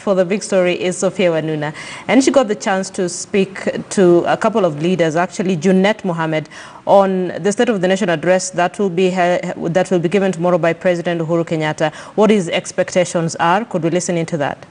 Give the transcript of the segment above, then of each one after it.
for the big story is Sophia Wanuna, and she got the chance to speak to a couple of leaders, actually Junet Mohammed, on the State of the Nation address that will be given tomorrow by President Uhuru Kenyatta. What his expectations are. Could we listen into that?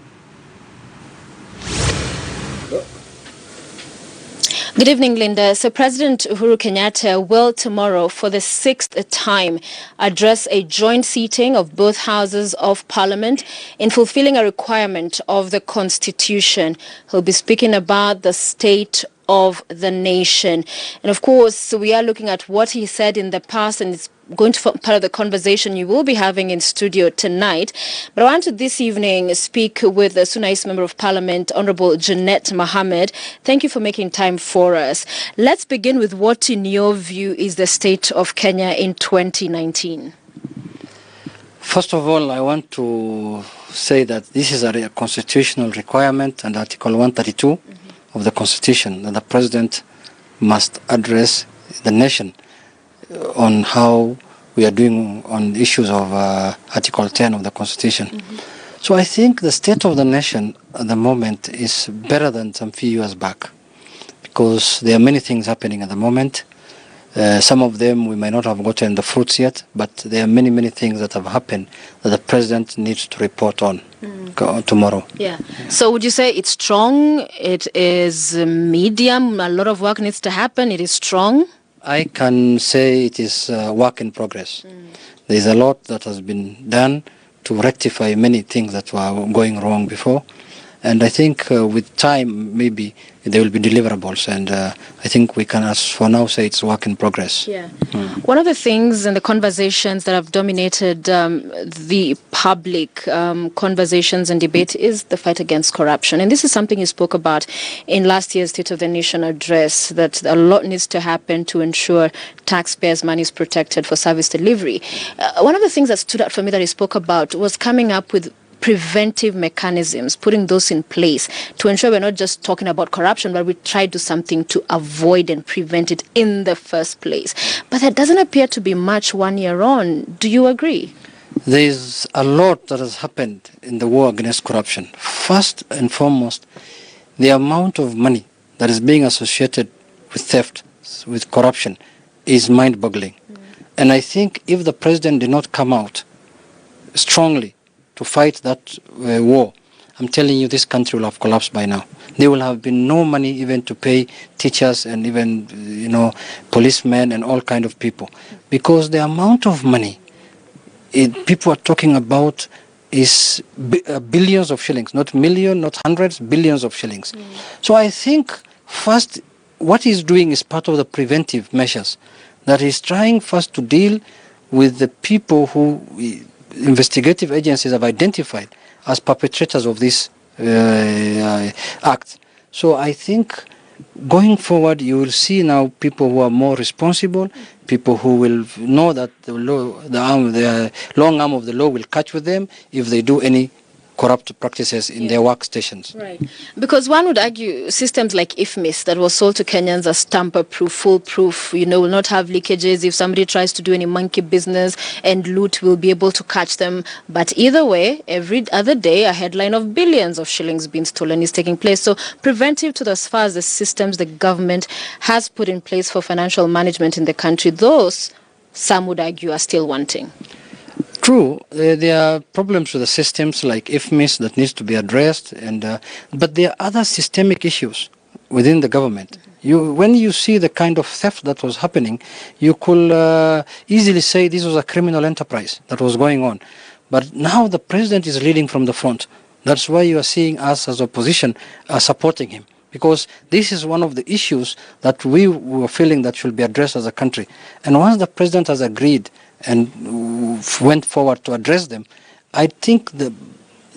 Good evening, Linda. So President Uhuru Kenyatta will tomorrow, for the 6th time, address a joint seating of both houses of parliament in fulfilling a requirement of the Constitution. He'll be speaking about the state of the nation. And of course, we are looking at what he said in the past, and it's going to form part of the conversation you will be having in studio tonight. But I want to this evening speak with the Sunais Member of Parliament, Honorable Junet Mohammed. Thank you for making time for us. Let's begin with what, in your view, is the state of Kenya in 2019. First of all, I want to say that this is a constitutional requirement under Article 132 of the Constitution, that the President must address the nation on how we are doing on issues of Article 10 of the Constitution. So I think the state of the nation at the moment is better than some few years back, because there are many things happening at the moment. Some of them we might not have gotten the fruits yet, but there are many, many things that have happened that the President needs to report on tomorrow. Yeah. So would you say it's strong, it is medium, a lot of work needs to happen, it is strong? I can say it is work in progress. There is a lot that has been done to rectify many things that were going wrong before. And I think with time, maybe there will be deliverables. And I think we can, as for now, say it's work in progress. Yeah. One of the things and the conversations that have dominated the public conversations and debate is the fight against corruption. And this is something you spoke about in last year's State of the Nation address, that a lot needs to happen to ensure taxpayers' money is protected for service delivery. One of the things that stood out for me that he spoke about was coming up with preventive mechanisms, putting those in place to ensure we're not just talking about corruption, but we try to do something to avoid and prevent it in the first place. But there doesn't appear to be much 1 year on. Do you agree? There is a lot that has happened in the war against corruption. First and foremost, the amount of money that is being associated with theft, with corruption, is mind-boggling. And I think if the President did not come out strongly to fight that war, I'm telling you, this country will have collapsed by now. There will have been no money even to pay teachers and even, policemen and all kind of people. Because the amount of money people are talking about is billions of shillings, not millions, not hundreds, billions of shillings. So I think first what he's doing is part of the preventive measures, that he's trying first to deal with the people who investigative agencies have identified as perpetrators of this act. So I think going forward, you will see now people who are more responsible, people who will know that the long arm of the law will catch with them if they do any corrupt practices in their workstations. Right. Because one would argue systems like IFMIS that was sold to Kenyans as tamper-proof, foolproof, will not have leakages. If somebody tries to do any monkey business and loot, we'll be able to catch them. But either way, every other day, a headline of billions of shillings being stolen is taking place. So preventive to as far as the systems the government has put in place for financial management in the country, those, some would argue, are still wanting. True, there are problems with the systems like IFMIS that needs to be addressed, but there are other systemic issues within the government. When you see the kind of theft that was happening, you could easily say this was a criminal enterprise that was going on. But now the President is leading from the front. That's why you are seeing us as opposition supporting him, because this is one of the issues that we were feeling that should be addressed as a country. And once the President has agreed and went forward to address them, I think the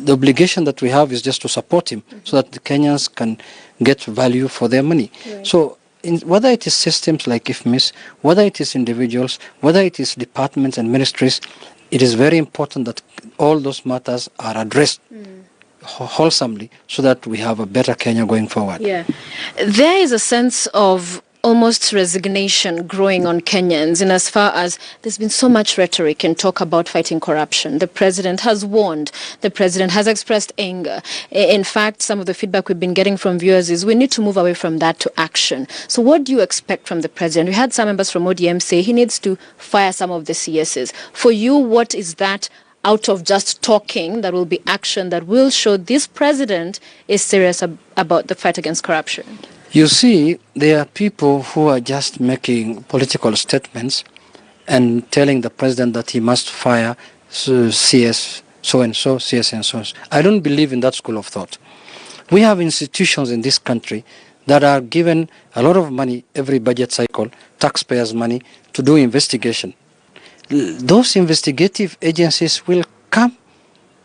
obligation that we have is just to support him so that the Kenyans can get value for their money. Right. So whether it is systems like IFMIS, whether it is individuals, whether it is departments and ministries, it is very important that all those matters are addressed wholesomely so that we have a better Kenya going forward. Yeah. There is a sense of almost resignation growing on Kenyans in as far as there's been so much rhetoric and talk about fighting corruption. The president has warned. The president has expressed anger. In fact, some of the feedback we've been getting from viewers is we need to move away from that to action. So what do you expect from the president? We had some members from ODM say he needs to fire some of the CSs. For you, what is that out of just talking that will be action that will show this president is serious about the fight against corruption? You see, there are people who are just making political statements and telling the president that he must fire CS so-and-so, CS and so-and-so. I don't believe in that school of thought. We have institutions in this country that are given a lot of money every budget cycle, taxpayers' money, to do investigation. Those investigative agencies will come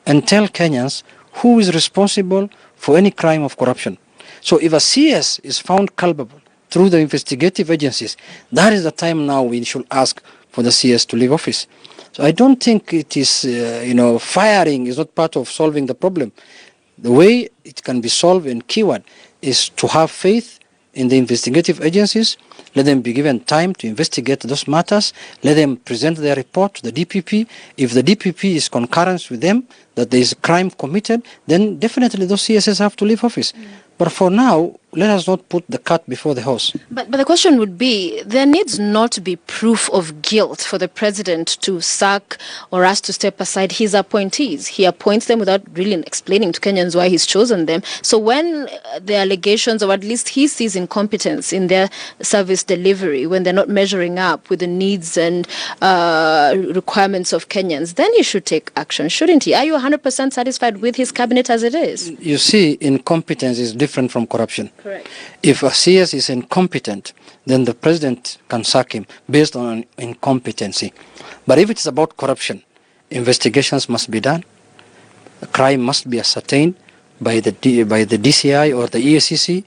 and tell Kenyans who is responsible for any crime of corruption. So if a CS is found culpable through the investigative agencies, that is the time now we should ask for the CS to leave office. So I don't think it is, firing is not part of solving the problem. The way it can be solved in keyword is to have faith in the investigative agencies, let them be given time to investigate those matters, let them present their report to the DPP. If the DPP is concurrent with them that there is a crime committed, then definitely those CSS have to leave office. But for now, let us not put the cart before the horse. But the question would be, there needs not to be proof of guilt for the president to sack or ask to step aside his appointees. He appoints them without really explaining to Kenyans why he's chosen them. So when the allegations, or at least he sees incompetence in their service delivery, when they're not measuring up with the needs and requirements of Kenyans, then he should take action, shouldn't he? Are you 100% satisfied with his cabinet as it is? You see, incompetence is different from corruption. Correct. If a CS is incompetent, then the president can sack him based on incompetency. But if it's about corruption, investigations must be done, a crime must be ascertained by the DCI or the EACC,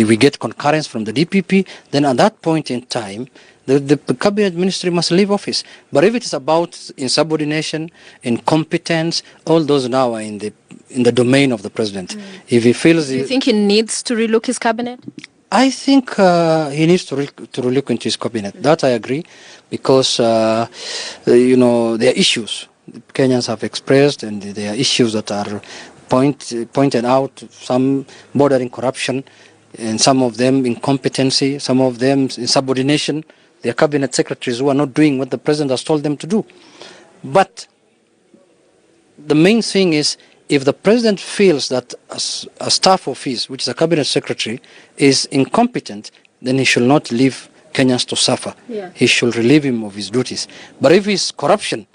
we get concurrence from the DPP, then at that point in time, the cabinet ministry must leave office. But if it is about insubordination, incompetence, all those now are in the domain of the president. If he feels... Do you think he needs to relook his cabinet? I think he needs to relook into his cabinet. That I agree, because there are issues Kenyans have expressed, and there are issues that are pointed out, some bordering corruption, and some of them incompetency, some of them insubordination. There are cabinet secretaries who are not doing what the president has told them to do. But the main thing is, if the president feels that a staff of his, which is a cabinet secretary, is incompetent, then he should not leave Kenyans to suffer. Yeah. He should relieve him of his duties. But if it's corruption,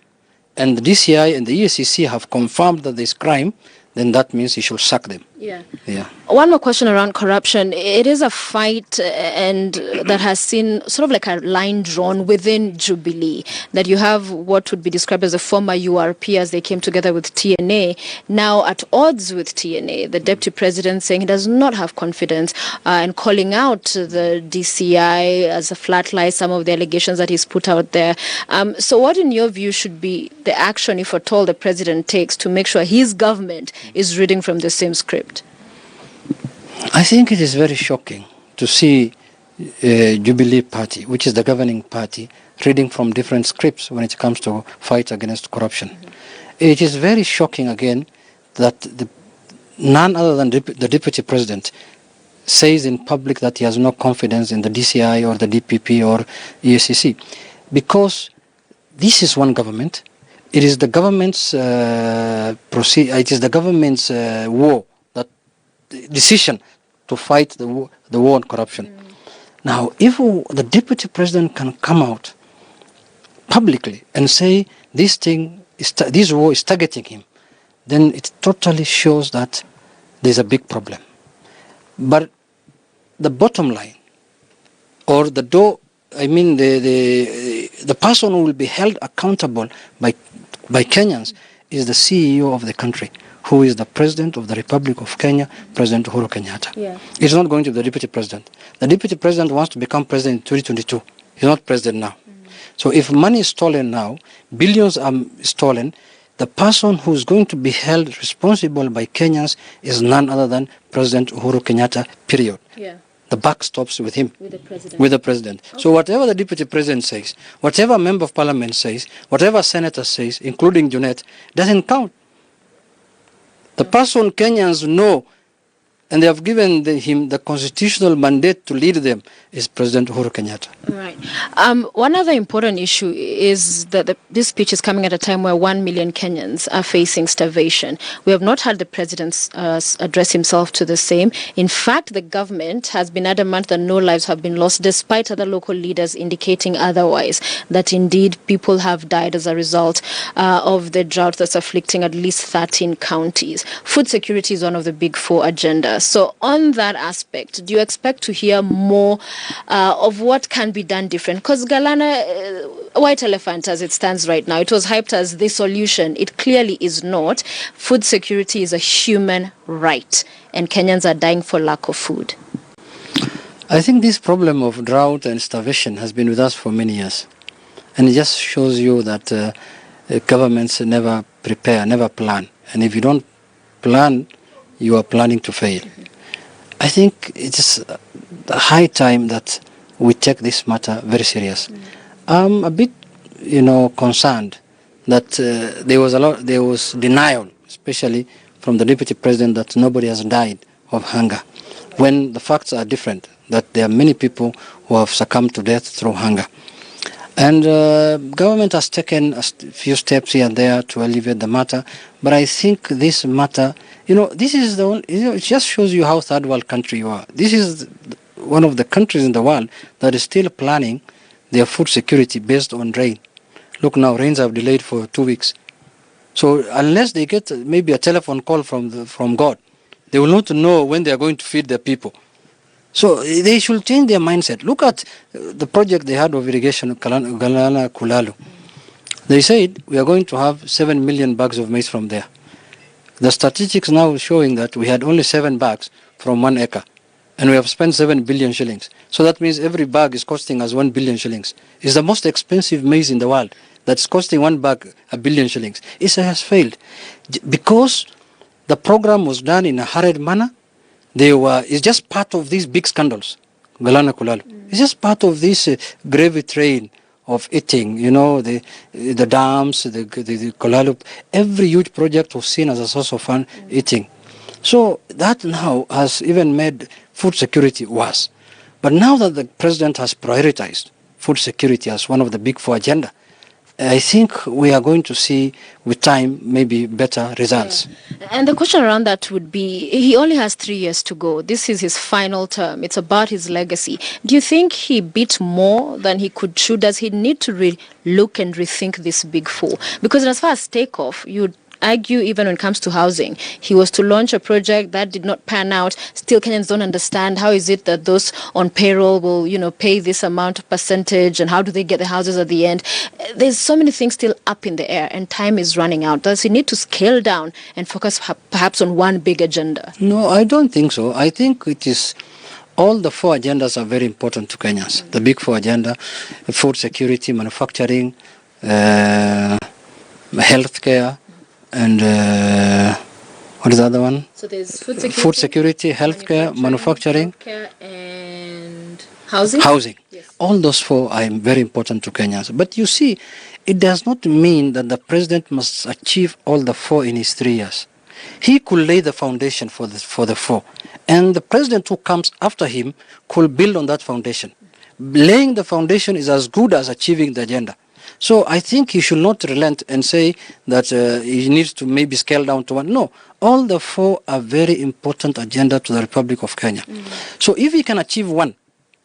and the DCI and the EACC have confirmed that there is crime, then that means he should sack them. Yeah. Yeah. One more question around corruption. It is a fight and that has seen sort of like a line drawn within Jubilee, that you have what would be described as a former URP as they came together with TNA, now at odds with TNA. The deputy president saying he does not have confidence and calling out the DCI as a flat lie, some of the allegations that he's put out there. So what in your view should be the action, if at all, the president takes to make sure his government is reading from the same script? I think it is very shocking to see Jubilee Party, which is the governing party, reading from different scripts when it comes to fight against corruption. It is very shocking again that none other than the deputy president says in public that he has no confidence in the DCI or the DPP or EACC, because this is one government. It is the government's it is the government's war, that decision to fight the war on corruption. Now, if the deputy president can come out publicly and say this war is targeting him, then it totally shows that there's a big problem. But the bottom line, or the person who will be held accountable by Kenyans is the CEO of the country, who is the President of the Republic of Kenya, President Uhuru Kenyatta. Yeah. It's not going to be the Deputy President. The Deputy President wants to become President in 2022. He's not President now. So if money is stolen now, billions are stolen, the person who is going to be held responsible by Kenyans is none other than President Uhuru Kenyatta, period. Yeah. the buck stops with him, With the president. with the president. Okay. So whatever the deputy president says, whatever member of parliament says, whatever senator says, including Junet, doesn't count. The person Kenyans know, and they have given him the constitutional mandate to lead them, is President Uhuru Kenyatta. Right. One other important issue is that this speech is coming at a time where 1 million Kenyans are facing starvation. We have not had the president address himself to the same. In fact, the government has been adamant that no lives have been lost, despite other local leaders indicating otherwise, that indeed people have died as a result of the drought that's afflicting at least 13 counties. Food security is one of the big four agendas. So on that aspect, do you expect to hear more of what can be done different? Because Galana, white elephant as it stands right now, it was hyped as the solution. It clearly is not. Food security is a human right, and Kenyans are dying for lack of food. I think this problem of drought and starvation has been with us for many years. And it just shows you that governments never prepare, never plan. And if you don't plan, you are planning to fail. Mm-hmm. I think it's high time that we take this matter very serious. I'm a bit, concerned that there was denial, especially from the deputy president, that nobody has died of hunger, when the facts are different, that there are many people who have succumbed to death through hunger. And government has taken a few steps here and there to alleviate the matter, but I think this matter, this is the only, it just shows you how third world country you are. This is one of the countries in the world that is still planning their food security based on rain. Look now, rains have delayed for 2 weeks. So unless they get maybe a telephone call from God, they will not know when they are going to feed their people. So they should change their mindset. Look at the project they had of irrigation, Galana Kulalu. They said we are going to have 7 million bags of maize from there. The statistics now showing that we had only 7 bags from 1 acre. And we have spent 7 billion shillings. So that means every bag is costing us 1 billion shillings. It's the most expensive maize in the world. That's costing 1 bag 1 billion shillings. It has failed. Because the program was done in a hurried manner. It's just part of these big scandals. Galana Kulalu. It's just part of this gravy train of eating, the dams, the Kulalu. Every huge project was seen as a source of fun eating. So that now has even made food security worse. But now that the president has prioritized food security as one of the big four agenda, I think we are going to see with time maybe better results. Yeah. And the question around that would be, he only has 3 years to go. This is his final term. It's about his legacy. Do you think he bit more than he could chew? Does he need to look and rethink this big four? Because as far as takeoff, you'd argue even when it comes to housing, he was to launch a project that did not pan out. Still, Kenyans don't understand how is it that those on payroll will, pay this amount of percentage, and how do they get the houses at the end? There's so many things still up in the air, and time is running out. Does he need to scale down and focus perhaps on one big agenda? No, I don't think so. I think it is all the four agendas are very important to Kenyans. The big four agenda: food security, manufacturing, healthcare, and what is the other one? So there's food security, healthcare, manufacturing, and housing. Yes. All those four are very important to Kenyans. But you see, it does not mean that the president must achieve all the four in his 3 years. He could lay the foundation for the four, and the president who comes after him could build on that foundation. Laying the foundation is as good as achieving the agenda. So I think he should not relent and say that he needs to maybe scale down to one. No, all the four are very important agenda to the Republic of Kenya. So if he can achieve one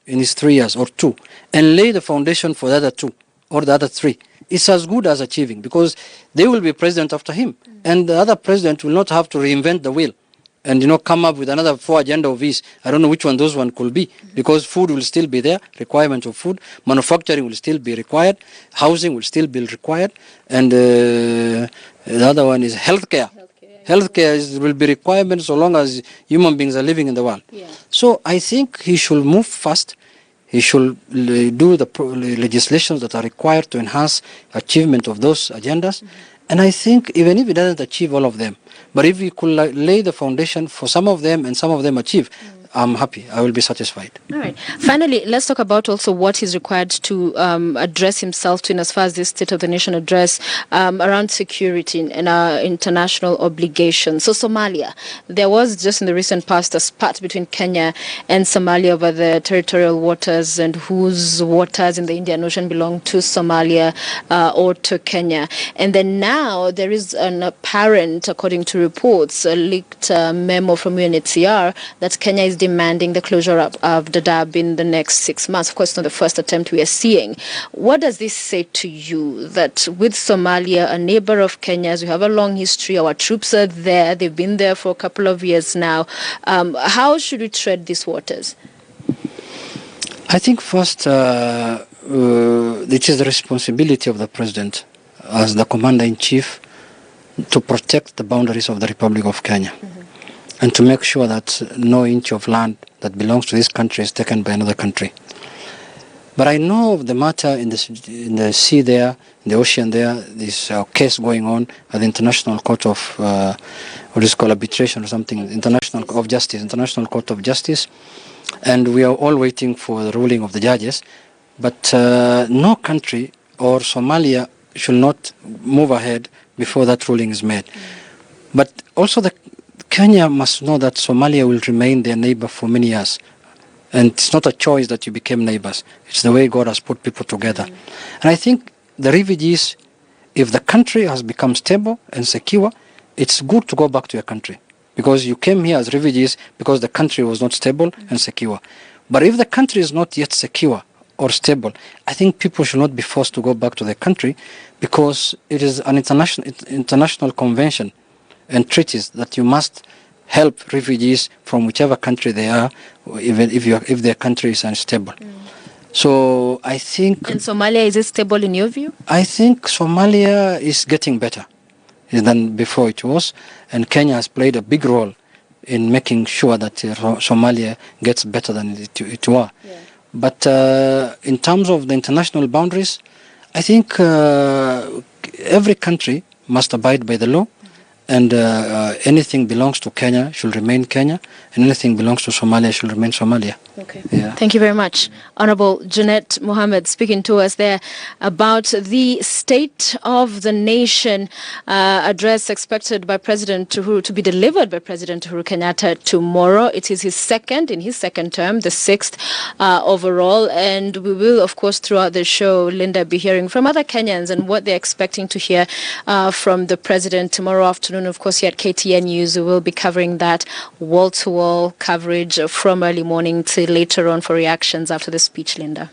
in his 3 years or two and lay the foundation for the other two or the other three, it's as good as achieving, because they will be president after him. And the other president will not have to reinvent the wheel and come up with another four agenda of his. I don't know which one those one could be, because food will still be there, requirement of food, manufacturing will still be required, housing will still be required, and the other one is healthcare. Healthcare will be requirement so long as human beings are living in the world. Yeah. So I think he should move fast. He should do the legislations that are required to enhance achievement of those agendas. And I think even if he doesn't achieve all of them, but if he could lay the foundation for some of them and some of them achieve, I'm happy. I will be satisfied. All right. Finally, let's talk about also what he's required to address himself to in as far as this State of the Nation address around security and our international obligations. So Somalia, there was just in the recent past a spat between Kenya and Somalia over the territorial waters and whose waters in the Indian Ocean belong to Somalia or to Kenya. And then now there is an apparent, according to reports, a leaked memo from UNHCR that Kenya is demanding the closure of Dadaab in the next 6 months. Of course, not the first attempt we are seeing. What does this say to you that with Somalia, a neighbor of Kenya's, we have a long history, our troops are there, they've been there for a couple of years now. How should we tread these waters? I think first, it is the responsibility of the president as the commander-in-chief to protect the boundaries of the Republic of Kenya. And to make sure that no inch of land that belongs to this country is taken by another country. But I know of the matter in the sea there, in the ocean there, this case going on at the International Court of, what is called arbitration or something, International Court of Justice. And we are all waiting for the ruling of the judges. But no country or Somalia should not move ahead before that ruling is made. But also Kenya must know that Somalia will remain their neighbor for many years. And it's not a choice that you became neighbors. It's the way God has put people together. And I think the refugees, if the country has become stable and secure, it's good to go back to your country. Because you came here as refugees because the country was not stable and secure. But if the country is not yet secure or stable, I think people should not be forced to go back to their country because it is an international convention and treaties that you must help refugees from whichever country they are, even if their country is unstable. So I think... And Somalia, is it stable in your view? I think Somalia is getting better than before it was, and Kenya has played a big role in making sure that Somalia gets better than it was. Yeah. But in terms of the international boundaries, I think every country must abide by the law. And anything belongs to Kenya should remain Kenya, and anything belongs to Somalia should remain Somalia. Okay. Yeah. Thank you very much. Honorable Junet Mohammed speaking to us there about the State of the Nation address expected by President Uhuru to be delivered by President Uhuru Kenyatta tomorrow. It is his second term, the sixth overall. And we will, of course, throughout the show, Linda, be hearing from other Kenyans and what they're expecting to hear from the President tomorrow afternoon. Of course, here at KTN News, we will be covering that wall-to-wall coverage from early morning till later on for reactions after the speech, Linda.